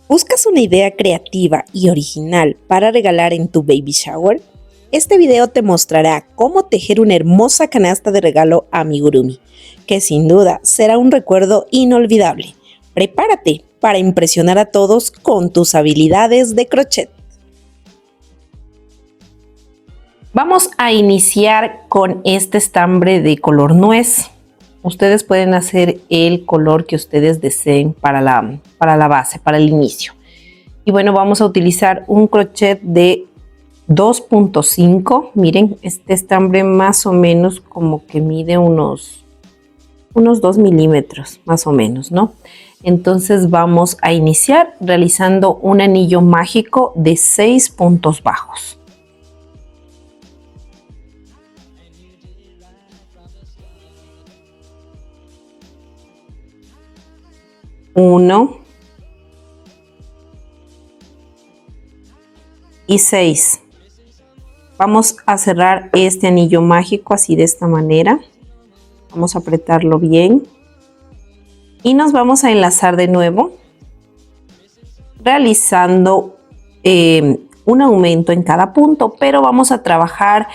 ¿Buscas una idea creativa y original para regalar en tu baby shower? Este video te mostrará cómo tejer una hermosa canasta de regalo amigurumi, que sin duda será un recuerdo inolvidable. Prepárate para impresionar a todos con tus habilidades de crochet. Vamos a iniciar con este estambre de color nuez. Ustedes pueden hacer el color que ustedes deseen para la base, para el inicio. Y bueno, vamos a utilizar un crochet de 2.5. Miren, este estambre más o menos como que mide unos 2 milímetros, más o menos, ¿no? Entonces vamos a iniciar realizando un anillo mágico de 6 puntos bajos. 1 y 6. Vamos a cerrar este anillo mágico así de esta manera. Vamos a apretarlo bien y nos vamos a enlazar de nuevo realizando un aumento en cada punto, pero vamos a trabajar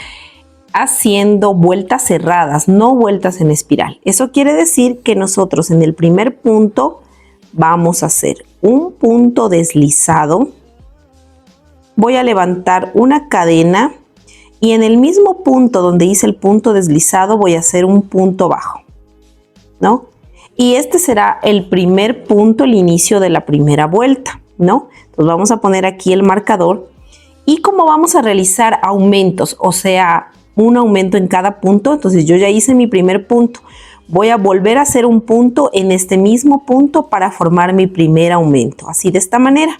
haciendo vueltas cerradas, no vueltas en espiral. Eso quiere decir que nosotros en el primer punto vamos a hacer un punto deslizado, voy a levantar una cadena y en el mismo punto donde hice el punto deslizado voy a hacer un punto bajo, ¿no? Y este será el primer punto, el inicio de la primera vuelta, ¿no? Entonces vamos a poner aquí el marcador y como vamos a realizar aumentos, o sea, un aumento en cada punto, entonces yo ya hice mi primer punto. Voy a volver a hacer un punto en este mismo punto para formar mi primer aumento, así de esta manera.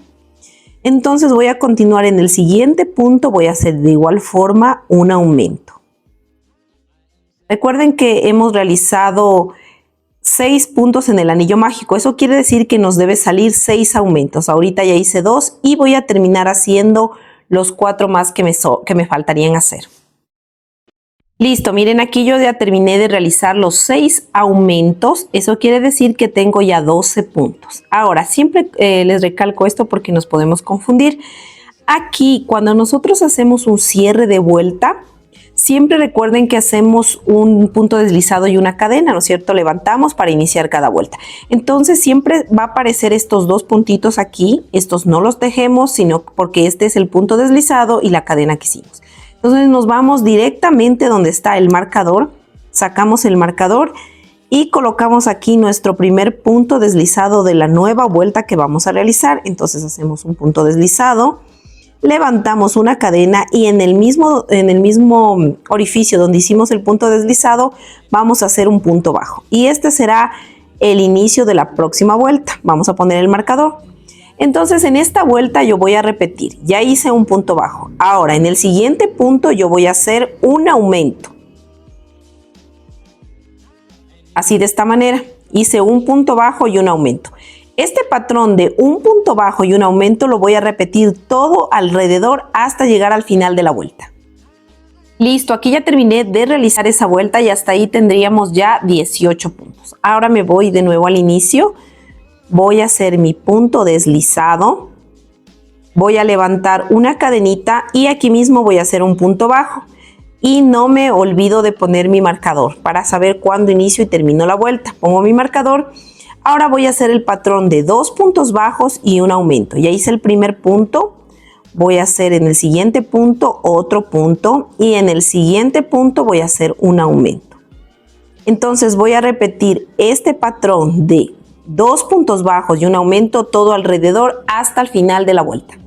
Entonces voy a continuar en el siguiente punto, voy a hacer de igual forma un aumento. Recuerden que hemos realizado 6 puntos en el anillo mágico, eso quiere decir que nos debe salir 6 aumentos. Ahorita ya hice 2 y voy a terminar haciendo los 4 más que me faltarían hacer. Listo, miren, aquí yo ya terminé de realizar los 6 aumentos. Eso quiere decir que tengo ya 12 puntos. Ahora, siempre les recalco esto porque nos podemos confundir. Aquí, cuando nosotros hacemos un cierre de vuelta, siempre recuerden que hacemos un punto deslizado y una cadena, ¿no es cierto? Levantamos para iniciar cada vuelta. Entonces, siempre va a aparecer estos 2 puntitos aquí. Estos no los tejemos, sino porque este es el punto deslizado y la cadena que hicimos. Entonces nos vamos directamente donde está el marcador, sacamos el marcador y colocamos aquí nuestro primer punto deslizado de la nueva vuelta que vamos a realizar. Entonces hacemos un punto deslizado, levantamos una cadena y en el mismo orificio donde hicimos el punto deslizado vamos a hacer un punto bajo. Y este será el inicio de la próxima vuelta. Vamos a poner el marcador. Entonces en esta vuelta yo voy a repetir, ya hice un punto bajo. Ahora en el siguiente punto yo voy a hacer un aumento. Así de esta manera, hice un punto bajo y un aumento. Este patrón de un punto bajo y un aumento lo voy a repetir todo alrededor hasta llegar al final de la vuelta. Listo, aquí ya terminé de realizar esa vuelta y hasta ahí tendríamos ya 18 puntos. Ahora me voy de nuevo al inicio. Voy a hacer mi punto deslizado, voy a levantar una cadenita y aquí mismo voy a hacer un punto bajo. Y no me olvido de poner mi marcador para saber cuándo inicio y termino la vuelta. Pongo mi marcador. Ahora voy a hacer el patrón de 2 puntos bajos y un aumento. Ya hice el primer punto, voy a hacer en el siguiente punto otro punto y en el siguiente punto voy a hacer un aumento. Entonces voy a repetir este patrón de 2 puntos bajos y un aumento todo alrededor hasta el final de la vuelta.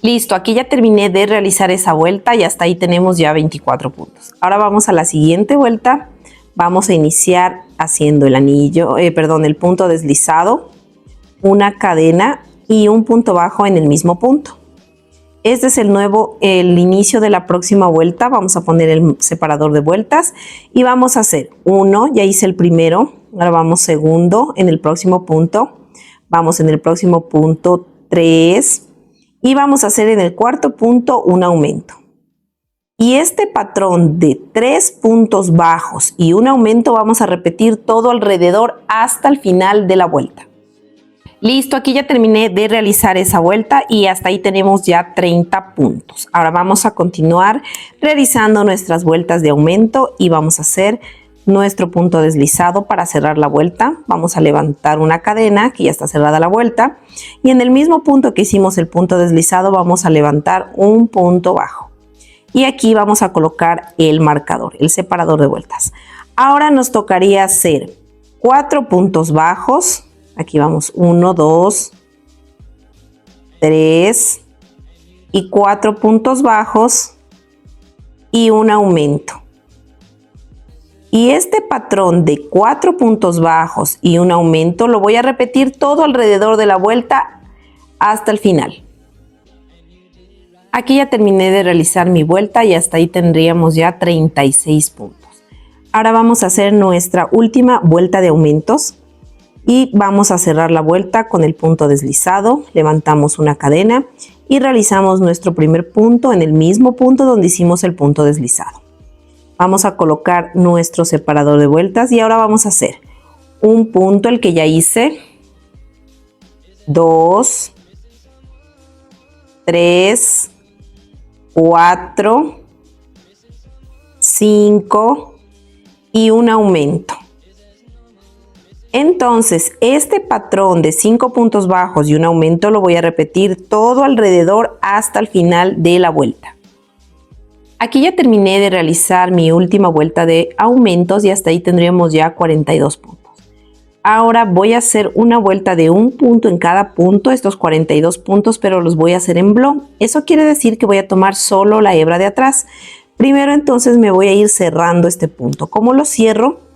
Listo, aquí ya terminé de realizar esa vuelta y hasta ahí tenemos ya 24 puntos. Ahora vamos a la siguiente vuelta. Vamos a iniciar haciendo el punto deslizado, una cadena y un punto bajo en el mismo punto. Este es el inicio de la próxima vuelta. Vamos a poner el separador de vueltas y vamos a hacer 1, ya hice el primero, ahora vamos segundo en el próximo punto, vamos en el próximo punto 3 y vamos a hacer en el cuarto punto un aumento. Y este patrón de 3 puntos bajos y un aumento vamos a repetir todo alrededor hasta el final de la vuelta. Listo, aquí ya terminé de realizar esa vuelta y hasta ahí tenemos ya 30 puntos. Ahora vamos a continuar realizando nuestras vueltas de aumento y vamos a hacer nuestro punto deslizado para cerrar la vuelta. Vamos a levantar una cadena, que ya está cerrada la vuelta, y en el mismo punto que hicimos el punto deslizado vamos a levantar un punto bajo. Y aquí vamos a colocar el marcador, el separador de vueltas. Ahora nos tocaría hacer 4 puntos bajos. Aquí vamos 1, 2, 3 y 4 puntos bajos y un aumento. Y este patrón de 4 puntos bajos y un aumento lo voy a repetir todo alrededor de la vuelta hasta el final. Aquí ya terminé de realizar mi vuelta y hasta ahí tendríamos ya 36 puntos. Ahora vamos a hacer nuestra última vuelta de aumentos. Y vamos a cerrar la vuelta con el punto deslizado, levantamos una cadena y realizamos nuestro primer punto en el mismo punto donde hicimos el punto deslizado. Vamos a colocar nuestro separador de vueltas y ahora vamos a hacer un punto, el que ya hice, 2, 3, 4, 5 y un aumento. Entonces, este patrón de 5 puntos bajos y un aumento lo voy a repetir todo alrededor hasta el final de la vuelta. Aquí ya terminé de realizar mi última vuelta de aumentos y hasta ahí tendríamos ya 42 puntos. Ahora voy a hacer una vuelta de un punto en cada punto, estos 42 puntos, pero los voy a hacer en blow. Eso quiere decir que voy a tomar solo la hebra de atrás. Primero entonces me voy a ir cerrando este punto. ¿Cómo lo cierro?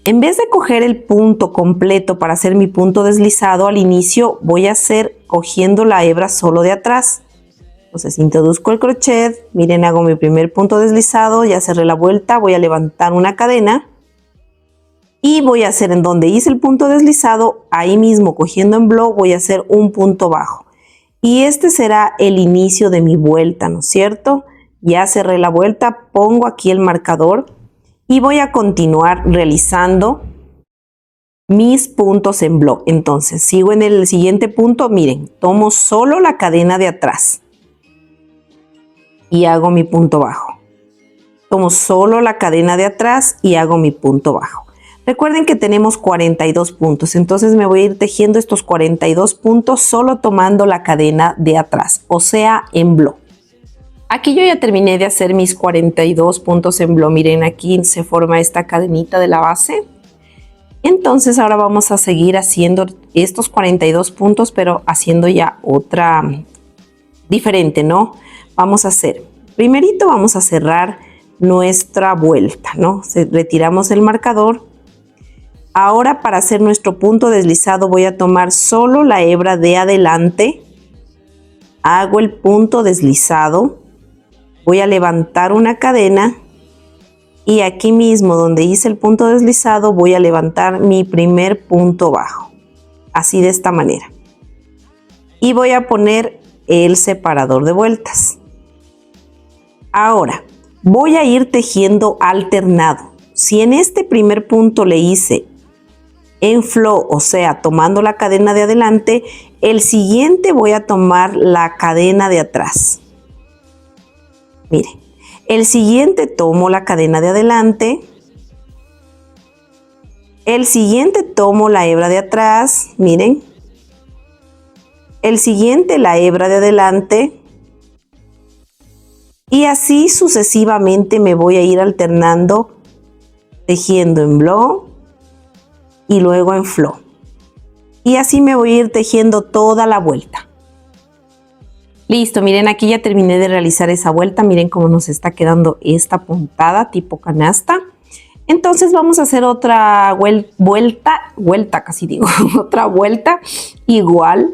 En vez de coger el punto completo para hacer mi punto deslizado al inicio, voy a hacer cogiendo la hebra solo de atrás. Entonces introduzco el crochet, miren, hago mi primer punto deslizado, ya cerré la vuelta, voy a levantar una cadena y voy a hacer en donde hice el punto deslizado, ahí mismo cogiendo en blow voy a hacer un punto bajo. Y este será el inicio de mi vuelta, ¿no es cierto? Ya cerré la vuelta, pongo aquí el marcador. Y voy a continuar realizando mis puntos en block. Entonces sigo en el siguiente punto, miren, tomo solo la cadena de atrás y hago mi punto bajo. Tomo solo la cadena de atrás y hago mi punto bajo. Recuerden que tenemos 42 puntos, entonces me voy a ir tejiendo estos 42 puntos solo tomando la cadena de atrás, o sea, en block. Aquí yo ya terminé de hacer mis 42 puntos en blow. Miren, aquí se forma esta cadenita de la base. Entonces ahora vamos a seguir haciendo estos 42 puntos, pero haciendo ya otra diferente, ¿no? Vamos a hacer, primerito vamos a cerrar nuestra vuelta, ¿no? Retiramos el marcador. Ahora para hacer nuestro punto deslizado voy a tomar solo la hebra de adelante. Hago el punto deslizado. Voy a levantar una cadena y aquí mismo donde hice el punto deslizado voy a levantar mi primer punto bajo, así de esta manera. Y voy a poner el separador de vueltas. Ahora voy a ir tejiendo alternado. Si en este primer punto le hice en flow, o sea, tomando la cadena de adelante, el siguiente voy a tomar la cadena de atrás. Miren, el siguiente tomo la cadena de adelante, el siguiente tomo la hebra de atrás, miren, el siguiente la hebra de adelante y así sucesivamente me voy a ir alternando tejiendo en blow y luego en flow. Y así me voy a ir tejiendo toda la vuelta. Listo, miren, aquí ya terminé de realizar esa vuelta. Miren cómo nos está quedando esta puntada tipo canasta. Entonces vamos a hacer otra vuelta casi digo, otra vuelta igual.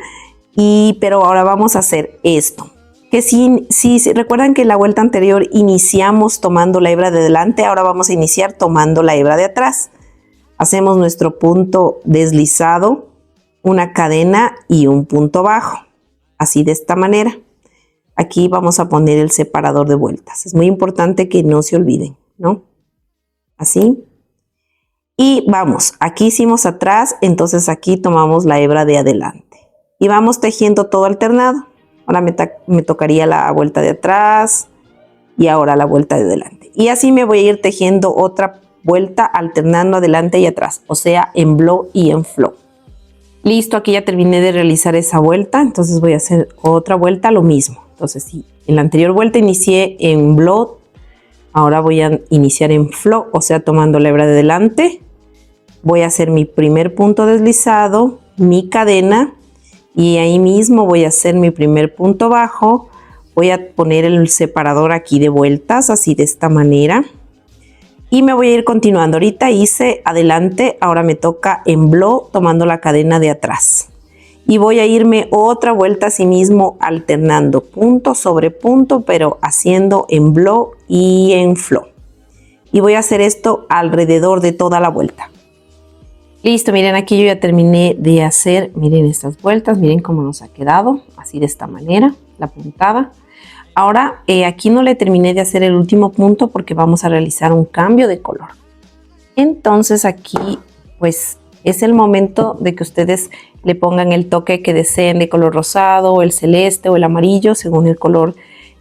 Pero ahora vamos a hacer esto. Que si recuerdan que en la vuelta anterior iniciamos tomando la hebra de adelante, ahora vamos a iniciar tomando la hebra de atrás. Hacemos nuestro punto deslizado, una cadena y un punto bajo. Así de esta manera. aquí vamos a poner el separador de vueltas. Es muy importante que no se olviden, ¿no? Así. Y vamos, aquí hicimos atrás, entonces aquí tomamos la hebra de adelante. Y vamos tejiendo todo alternado. Ahora me tocaría la vuelta de atrás y ahora la vuelta de adelante. Y así me voy a ir tejiendo otra vuelta alternando adelante y atrás, o sea, en blow y en flow. Listo, aquí ya terminé de realizar esa vuelta, entonces voy a hacer otra vuelta, lo mismo. Entonces, si en la anterior vuelta inicié en blow, ahora voy a iniciar en flow, o sea, tomando la hebra de adelante. Voy a hacer mi primer punto deslizado, mi cadena, y ahí mismo voy a hacer mi primer punto bajo. Voy a poner el separador aquí de vueltas, así de esta manera. Y me voy a ir continuando. Ahorita hice adelante, ahora me toca en blow tomando la cadena de atrás. Y voy a irme otra vuelta así mismo alternando punto sobre punto, pero haciendo en blow y en flow. Y voy a hacer esto alrededor de toda la vuelta. Listo, miren, aquí yo ya terminé de hacer, miren estas vueltas, miren cómo nos ha quedado, así de esta manera, la puntada. Ahora aquí no le terminé de hacer el último punto porque vamos a realizar un cambio de color. Entonces aquí pues es el momento de que ustedes le pongan el toque que deseen de color rosado, el celeste o el amarillo según el color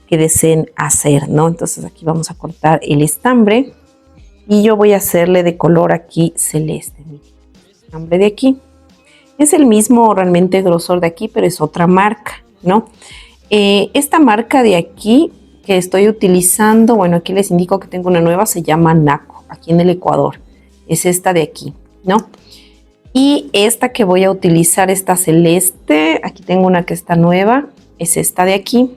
que deseen hacer, ¿no? Entonces aquí vamos a cortar el estambre y yo voy a hacerle de color aquí celeste. Miren, el estambre de aquí es el mismo realmente grosor de aquí, pero es otra marca, ¿no? Esta marca de aquí que estoy utilizando, bueno, aquí les indico que tengo una nueva, se llama Naco, aquí en el Ecuador. Es esta de aquí, ¿no? Y esta que voy a utilizar, esta celeste, aquí tengo una que está nueva, es esta de aquí.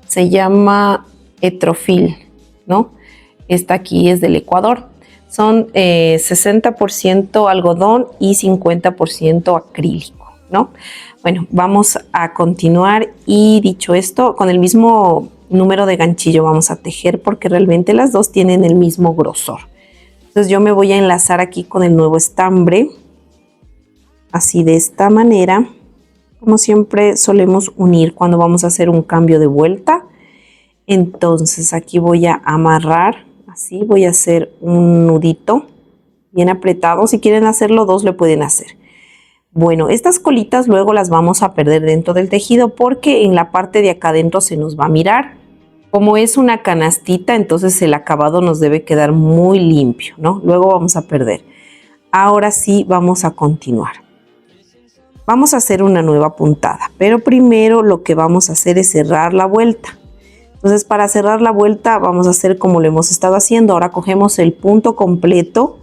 Se llama Etrofil, ¿no? Esta aquí es del Ecuador. Son 60% algodón y 50% acrílico, ¿no? Bueno, vamos a continuar y dicho esto, con el mismo número de ganchillo vamos a tejer porque realmente las dos tienen el mismo grosor. Entonces yo me voy a enlazar aquí con el nuevo estambre, así de esta manera, como siempre solemos unir cuando vamos a hacer un cambio de vuelta. Entonces aquí voy a amarrar, así voy a hacer un nudito bien apretado. Si quieren hacerlo dos, le pueden hacer. Bueno, estas colitas luego las vamos a perder dentro del tejido porque en la parte de acá adentro se nos va a mirar. Como es una canastita, entonces el acabado nos debe quedar muy limpio, ¿no? Luego vamos a perder. Ahora sí vamos a continuar. Vamos a hacer una nueva puntada, pero primero lo que vamos a hacer es cerrar la vuelta. Entonces para cerrar la vuelta vamos a hacer como lo hemos estado haciendo. Ahora cogemos el punto completo.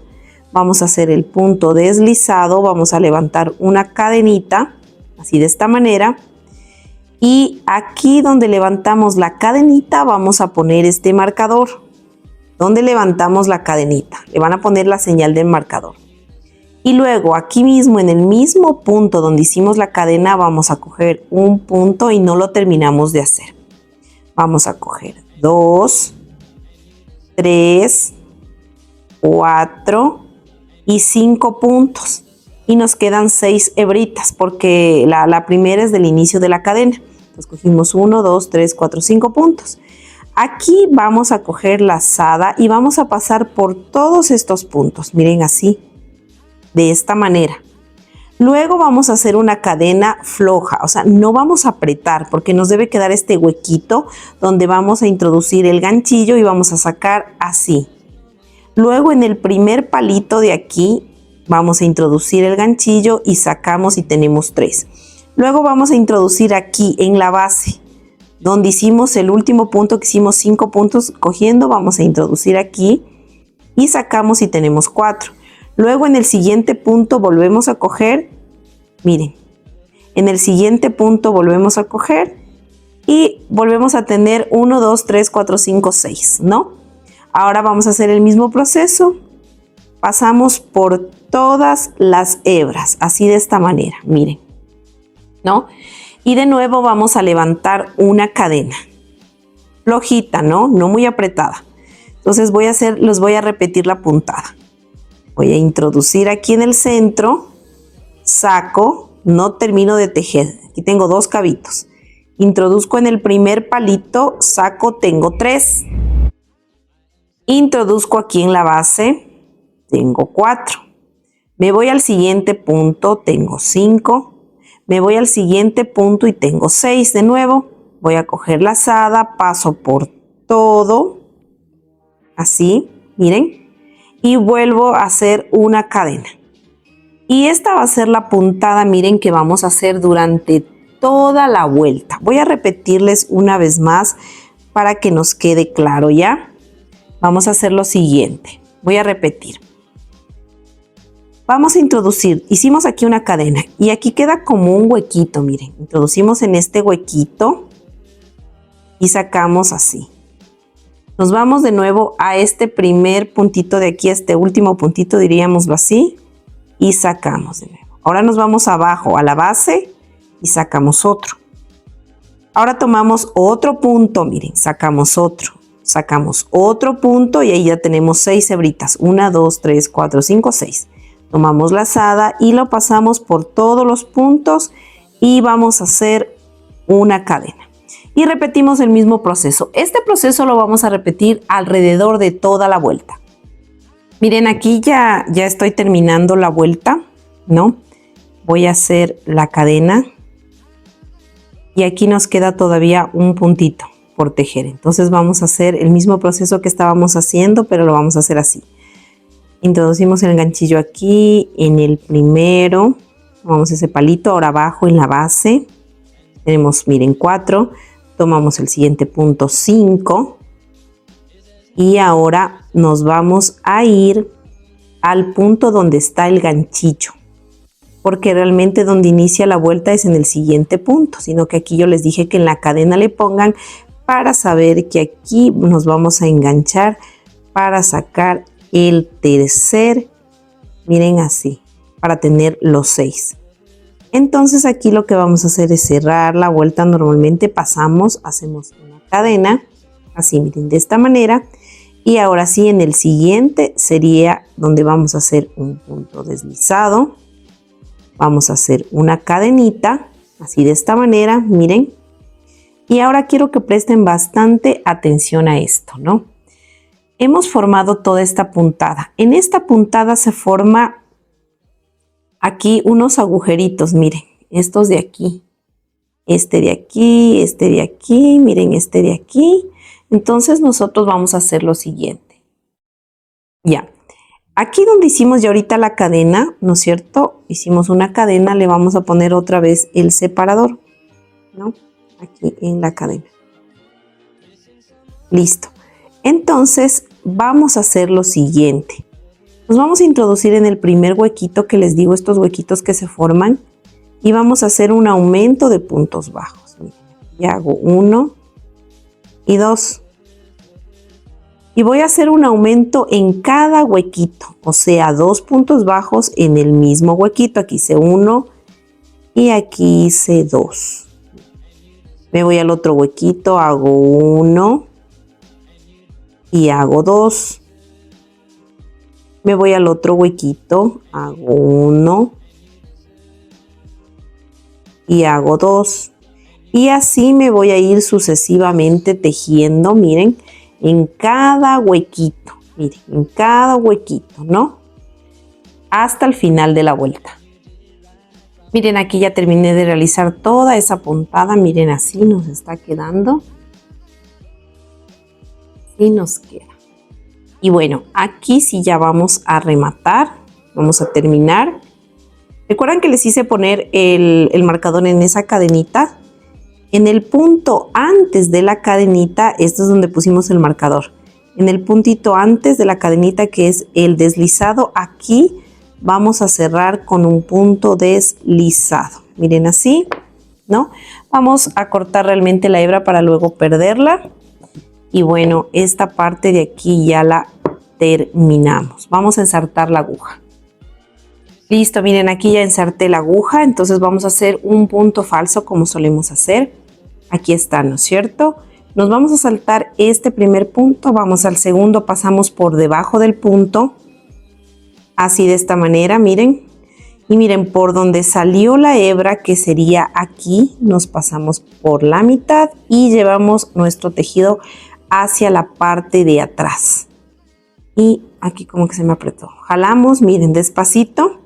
Vamos a hacer el punto deslizado, vamos a levantar una cadenita, así de esta manera. Y aquí donde levantamos la cadenita vamos a poner este marcador. Donde levantamos la cadenita, le van a poner la señal del marcador. Y luego aquí mismo, en el mismo punto donde hicimos la cadena, vamos a coger un punto y no lo terminamos de hacer. Vamos a coger 2, 3, 4... y 5 puntos y nos quedan 6 hebritas porque la primera es del inicio de la cadena. Entonces cogimos 1, 2, 3, 4, 5 puntos. Aquí vamos a coger la lazada y vamos a pasar por todos estos puntos. Miren así, de esta manera. Luego vamos a hacer una cadena floja, o sea, no vamos a apretar porque nos debe quedar este huequito donde vamos a introducir el ganchillo y vamos a sacar así. Luego en el primer palito de aquí vamos a introducir el ganchillo y sacamos y tenemos 3. Luego vamos a introducir aquí en la base, donde hicimos el último punto que hicimos 5 puntos cogiendo, vamos a introducir aquí y sacamos y tenemos 4. Luego en el siguiente punto volvemos a coger, miren, en el siguiente punto volvemos a coger y volvemos a tener 1, 2, 3, 4, 5, 6, ¿no? Ahora vamos a hacer el mismo proceso. Pasamos por todas las hebras, así de esta manera, miren, ¿no? Y de nuevo vamos a levantar una cadena. Flojita, ¿no? No muy apretada. Entonces les voy a repetir la puntada. Voy a introducir aquí en el centro, saco, no termino de tejer. Aquí tengo 2 cabitos. Introduzco en el primer palito, saco, tengo 3. Introduzco aquí en la base, tengo 4. Me voy al siguiente punto, tengo 5. Me voy al siguiente punto y tengo 6 de nuevo. Voy a coger lazada, paso por todo, así, miren, y vuelvo a hacer una cadena. Y esta va a ser la puntada, miren, que vamos a hacer durante toda la vuelta. Voy a repetirles una vez más para que nos quede claro, ¿ya? Vamos a hacer lo siguiente. Voy a repetir. Vamos a introducir, hicimos aquí una cadena y aquí queda como un huequito, miren. Introducimos en este huequito y sacamos así. Nos vamos de nuevo a este primer puntito de aquí, este último puntito, diríamoslo así, y sacamos de nuevo. Ahora nos vamos abajo a la base y sacamos otro. Ahora tomamos otro punto, miren, sacamos otro punto y ahí ya tenemos 6 hebritas. 1, 2, 3, 4, 5, 6. Tomamos lazada y lo pasamos por todos los puntos y vamos a hacer una cadena. Y repetimos el mismo proceso. Este proceso lo vamos a repetir alrededor de toda la vuelta. Miren, aquí ya estoy terminando la vuelta, ¿no? Voy a hacer la cadena. Y aquí nos queda todavía un puntito por tejer. Entonces vamos a hacer el mismo proceso que estábamos haciendo, pero lo vamos a hacer así. Introducimos el ganchillo aquí en el primero. Tomamos ese palito, ahora abajo en la base. Tenemos, miren, 4. Tomamos el siguiente punto, 5. Y ahora nos vamos a ir al punto donde está el ganchillo. Porque realmente donde inicia la vuelta es en el siguiente punto, sino que aquí yo les dije que en la cadena le pongan para saber que aquí nos vamos a enganchar para sacar el tercer, miren así, para tener los 6. Entonces aquí lo que vamos a hacer es cerrar la vuelta. Normalmente pasamos, hacemos una cadena, así miren, de esta manera. Y ahora sí, en el siguiente sería donde vamos a hacer un punto deslizado. Vamos a hacer una cadenita, así de esta manera, miren. Y ahora quiero que presten bastante atención a esto, ¿no? Hemos formado toda esta puntada. En esta puntada se forma aquí unos agujeritos, miren, estos de aquí. Este de aquí, este de aquí, miren, este de aquí. Entonces nosotros vamos a hacer lo siguiente. Ya. Aquí donde hicimos ya ahorita la cadena, ¿no es cierto? Hicimos una cadena, le vamos a poner otra vez el separador, ¿no? Aquí en la cadena. Listo. Entonces vamos a hacer lo siguiente. Nos vamos a introducir en el primer huequito que les digo, estos huequitos que se forman, y vamos a hacer un aumento de puntos bajos. Miren, y hago 1 y 2. Y voy a hacer un aumento en cada huequito, o sea, 2 puntos bajos en el mismo huequito. Aquí hice 1 y aquí hice 2. Me voy al otro huequito, hago 1 y hago 2. Me voy al otro huequito, hago 1 y hago 2. Y así me voy a ir sucesivamente tejiendo, miren, en cada huequito, miren, en cada huequito, ¿no? Hasta el final de la vuelta. Miren, aquí ya terminé de realizar toda esa puntada, miren, así nos está quedando. Así nos queda. Y bueno, aquí sí ya vamos a rematar, vamos a terminar. ¿Recuerdan que les hice poner el marcador en esa cadenita? En el punto antes de la cadenita, esto es donde pusimos el marcador. En el puntito antes de la cadenita, que es el deslizado, aquí vamos a cerrar con un punto deslizado. Miren así, ¿no? Vamos a cortar realmente la hebra para luego perderla. Y bueno, esta parte de aquí ya la terminamos. Vamos a ensartar la aguja. Listo, miren, aquí ya ensarté la aguja. Entonces vamos a hacer un punto falso como solemos hacer. Aquí está, ¿no es cierto? Nos vamos a saltar este primer punto, vamos al segundo, pasamos por debajo del punto, así de esta manera, miren. Y miren, por donde salió la hebra, que sería aquí, nos pasamos por la mitad y llevamos nuestro tejido hacia la parte de atrás. Y aquí como que se me apretó. Jalamos, miren, despacito.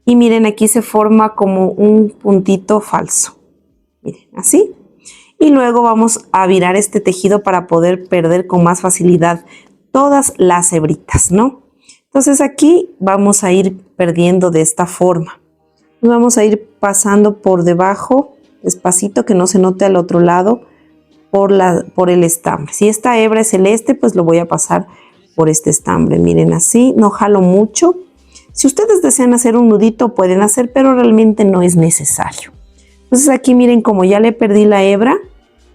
Y miren, aquí se forma como un puntito falso. Miren, así. Y luego vamos a virar este tejido para poder perder con más facilidad todas las hebritas, ¿no? Entonces aquí vamos a ir perdiendo de esta forma. Nos vamos a ir pasando por debajo, despacito, que no se note al otro lado, por el estambre. Si esta hebra es celeste, pues lo voy a pasar por este estambre. Miren, así, no jalo mucho. Si ustedes desean hacer un nudito, pueden hacer, pero realmente no es necesario. Entonces aquí miren, como ya le perdí la hebra,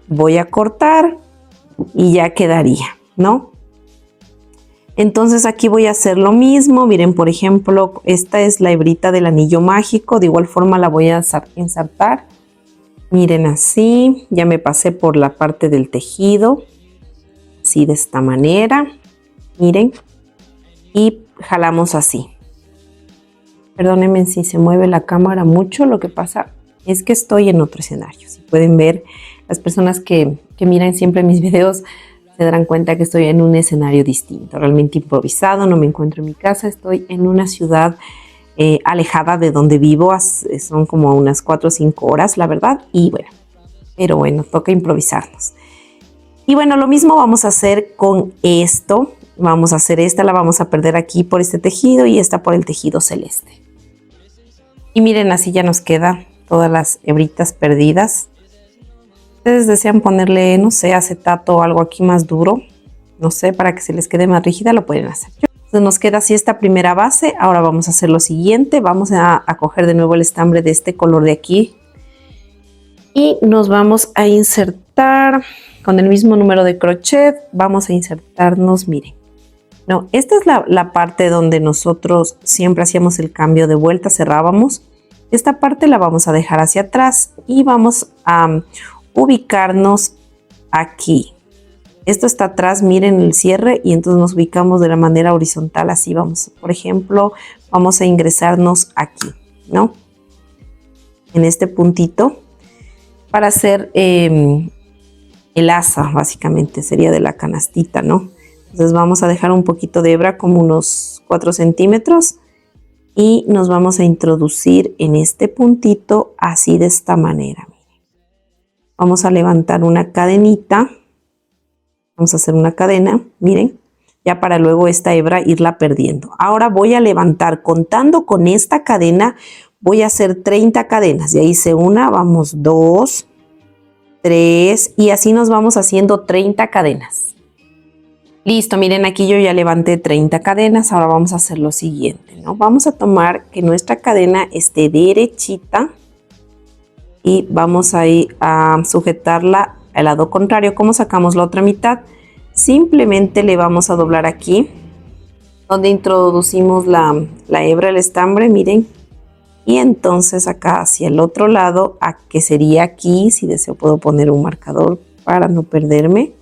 voy a cortar y ya quedaría, ¿no? Entonces aquí voy a hacer lo mismo. Miren, por ejemplo, esta es la hebrita del anillo mágico. De igual forma la voy a ensartar. Miren, así, ya me pasé por la parte del tejido. Así, de esta manera. Miren, y jalamos así. Perdónenme si se mueve la cámara mucho, lo que pasa es que estoy en otro escenario. Si pueden ver, las personas que miran siempre mis videos se darán cuenta que estoy en un escenario distinto, realmente improvisado. No me encuentro en mi casa, estoy en una ciudad alejada de donde vivo. Son como unas 4 o 5 horas, la verdad, y bueno, pero bueno, toca improvisarnos. Y bueno, lo mismo vamos a hacer con esto. Vamos a hacer esta, la vamos a perder aquí por este tejido y esta por el tejido celeste. Y miren, así ya nos quedan todas las hebritas perdidas. Ustedes desean ponerle, no sé, acetato o algo aquí más duro, no sé, para que se les quede más rígida, lo pueden hacer. Entonces nos queda así esta primera base. Ahora vamos a hacer lo siguiente. Vamos a coger de nuevo el estambre de este color de aquí. Y nos vamos a insertar con el mismo número de crochet. Vamos a insertarnos, miren. No, esta es la parte donde nosotros siempre hacíamos el cambio de vuelta, cerrábamos. Esta parte la vamos a dejar hacia atrás y vamos a ubicarnos aquí. Esto está atrás, miren el cierre, y entonces nos ubicamos de la manera horizontal, así vamos. Por ejemplo, vamos a ingresarnos aquí, ¿no? En este puntito para hacer el asa, básicamente sería de la canastita, ¿no? Entonces vamos a dejar un poquito de hebra, como unos 4 centímetros, y nos vamos a introducir en este puntito así, de esta manera. Miren. Vamos a levantar una cadenita, vamos a hacer una cadena, miren, ya para luego esta hebra irla perdiendo. Ahora voy a levantar, contando con esta cadena, voy a hacer 30 cadenas. Ya hice una, vamos 2, 3 y así nos vamos haciendo 30 cadenas. Listo, miren, aquí yo ya levanté 30 cadenas. Ahora vamos a hacer lo siguiente, ¿no? Vamos a tomar que nuestra cadena esté derechita y vamos a ir a sujetarla al lado contrario. ¿Cómo sacamos la otra mitad? Simplemente le vamos a doblar aquí donde introducimos la hebra, el estambre, miren. Y entonces acá hacia el otro lado, que sería aquí, si deseo puedo poner un marcador para no perderme.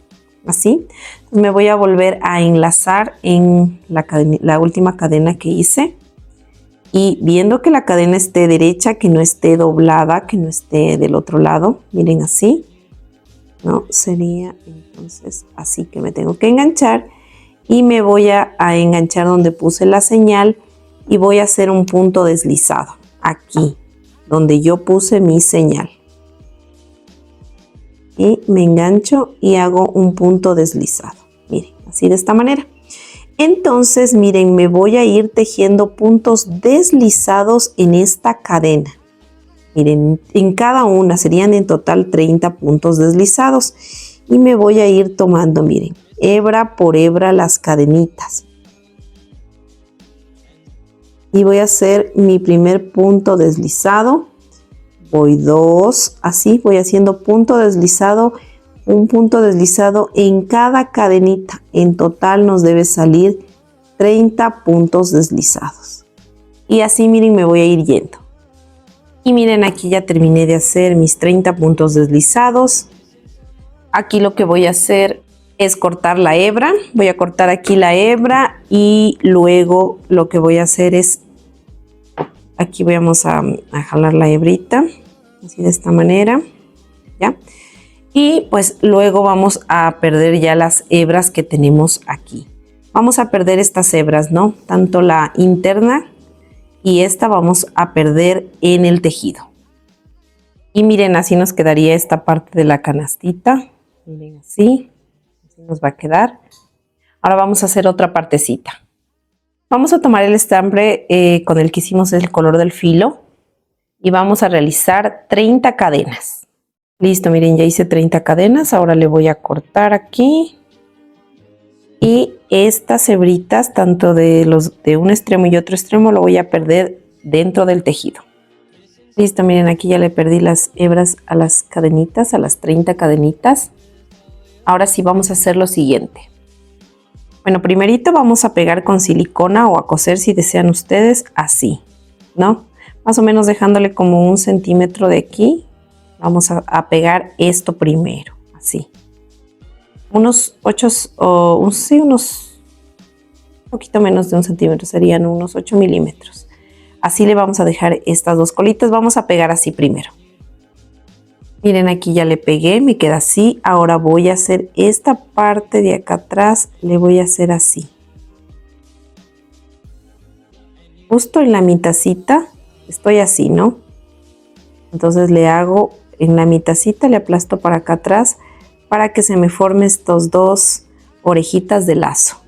Así, entonces me voy a volver a enlazar en la última cadena que hice, y viendo que la cadena esté derecha, que no esté doblada, que no esté del otro lado, miren así, no sería entonces así que me tengo que enganchar, y me voy a enganchar donde puse la señal y voy a hacer un punto deslizado aquí donde yo puse mi señal. Y me engancho y hago un punto deslizado. Miren, así de esta manera. Entonces, miren, me voy a ir tejiendo puntos deslizados en esta cadena. Miren, en cada una serían en total 30 puntos deslizados. Y me voy a ir tomando, miren, hebra por hebra las cadenitas. Y voy a hacer mi primer punto deslizado. Voy 2, así voy haciendo punto deslizado, un punto deslizado en cada cadenita. En total nos debe salir 30 puntos deslizados. Y así miren, me voy a ir yendo. Y miren, aquí ya terminé de hacer mis 30 puntos deslizados. Aquí lo que voy a hacer es cortar la hebra. Voy a cortar aquí la hebra y luego lo que voy a hacer es aquí vamos a jalar la hebrita, así de esta manera, ¿ya? Y pues luego vamos a perder ya las hebras que tenemos aquí. Vamos a perder estas hebras, ¿no? Tanto la interna y esta vamos a perder en el tejido. Y miren, así nos quedaría esta parte de la canastita. Miren, así nos va a quedar. Ahora vamos a hacer otra partecita. Vamos a tomar el estambre con el que hicimos el color del filo y vamos a realizar 30 cadenas. Listo, miren, ya hice 30 cadenas. Ahora le voy a cortar aquí. Y estas hebritas, tanto de un extremo y otro extremo, lo voy a perder dentro del tejido. Listo, miren, aquí ya le perdí las hebras a las cadenitas, a las 30 cadenitas. Ahora sí vamos a hacer lo siguiente. Bueno, primerito vamos a pegar con silicona o a coser si desean ustedes, así, ¿no? Más o menos dejándole como 1 centímetro de aquí. Vamos a pegar esto primero, así. Unos 8, sí, unos poquito menos de 1 centímetro, serían unos 8 milímetros. Así le vamos a dejar estas dos colitas, vamos a pegar así primero. Miren, aquí ya le pegué, me queda así. Ahora voy a hacer esta parte de acá atrás, le voy a hacer así. Justo en la mitacita, estoy así, ¿no? Entonces le hago en la mitacita, le aplasto para acá atrás para que se me formen estos dos orejitas de lazo.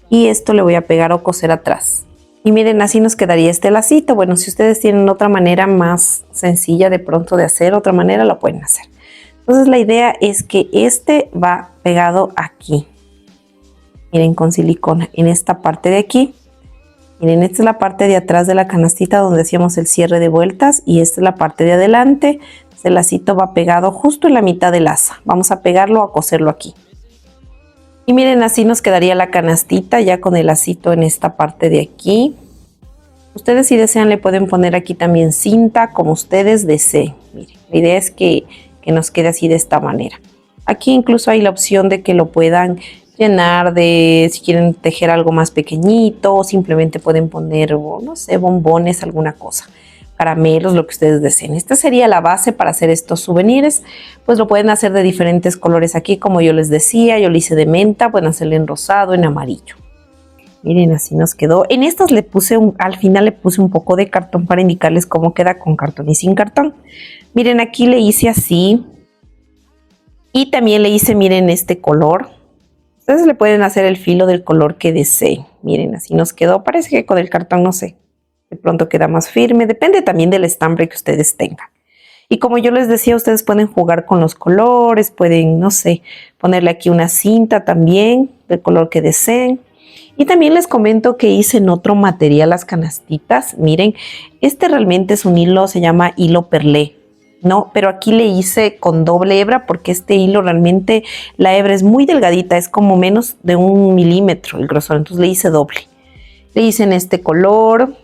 Y esto le voy a pegar o coser atrás. Y miren, así nos quedaría este lacito. Bueno, si ustedes tienen otra manera más sencilla de pronto de hacer, otra manera lo pueden hacer. Entonces la idea es que este va pegado aquí. Miren, con silicona en esta parte de aquí. Miren, esta es la parte de atrás de la canastita donde hacíamos el cierre de vueltas. Y esta es la parte de adelante. El lacito va pegado justo en la mitad del asa. Vamos a pegarlo, a coserlo aquí. Y miren, así nos quedaría la canastita ya con el lacito en esta parte de aquí. Ustedes si desean le pueden poner aquí también cinta como ustedes deseen. Miren, la idea es que nos quede así de esta manera. Aquí incluso hay la opción de que lo puedan llenar de, si quieren tejer algo más pequeñito, o simplemente pueden poner, no sé, bombones, alguna cosa. Caramelos, lo que ustedes deseen. Esta sería la base para hacer estos souvenirs. Pues lo pueden hacer de diferentes colores aquí, como yo les decía. Yo lo hice de menta, pueden hacerlo en rosado, en amarillo. Miren, así nos quedó. En estas le puse al final le puse un poco de cartón para indicarles cómo queda con cartón y sin cartón. Miren, aquí le hice así. Y también le hice, miren, este color. Ustedes le pueden hacer el filo del color que deseen. Miren, así nos quedó. Parece que con el cartón, no sé, de pronto queda más firme. Depende también del estambre que ustedes tengan. Y como yo les decía, ustedes pueden jugar con los colores. Pueden, no sé, ponerle aquí una cinta también del color que deseen. Y también les comento que hice en otro material las canastitas. Miren, este realmente es un hilo, se llama hilo perlé, ¿no? Pero aquí le hice con doble hebra porque este hilo realmente, la hebra es muy delgadita, es como menos de 1 milímetro el grosor. Entonces le hice doble. Le hice en este color.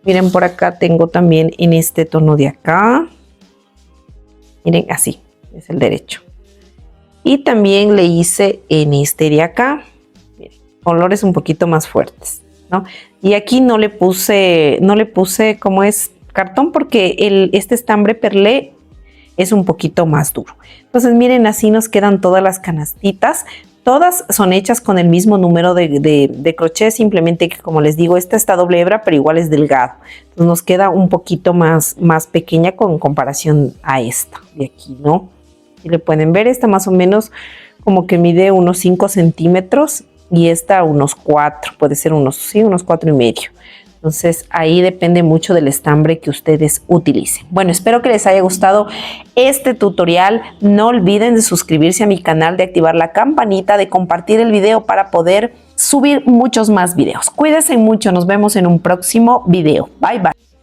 Miren, por acá tengo también en este tono de acá. Miren, así, es el derecho. Y también le hice en este de acá. Miren, colores un poquito más fuertes, ¿no? Y aquí no le puse como es cartón porque este estambre perlé es un poquito más duro. Entonces miren, así nos quedan todas las canastitas. Todas son hechas con el mismo número de crochet, simplemente que como les digo, esta está doble hebra, pero igual es delgado. Entonces nos queda un poquito más pequeña con comparación a esta de aquí, ¿no? Y le pueden ver, esta más o menos como que mide unos 5 centímetros y esta unos 4, puede ser unos 4 y medio. Entonces ahí depende mucho del estambre que ustedes utilicen. Bueno, espero que les haya gustado este tutorial. No olviden de suscribirse a mi canal, de activar la campanita, de compartir el video para poder subir muchos más videos. Cuídense mucho, nos vemos en un próximo video. Bye bye.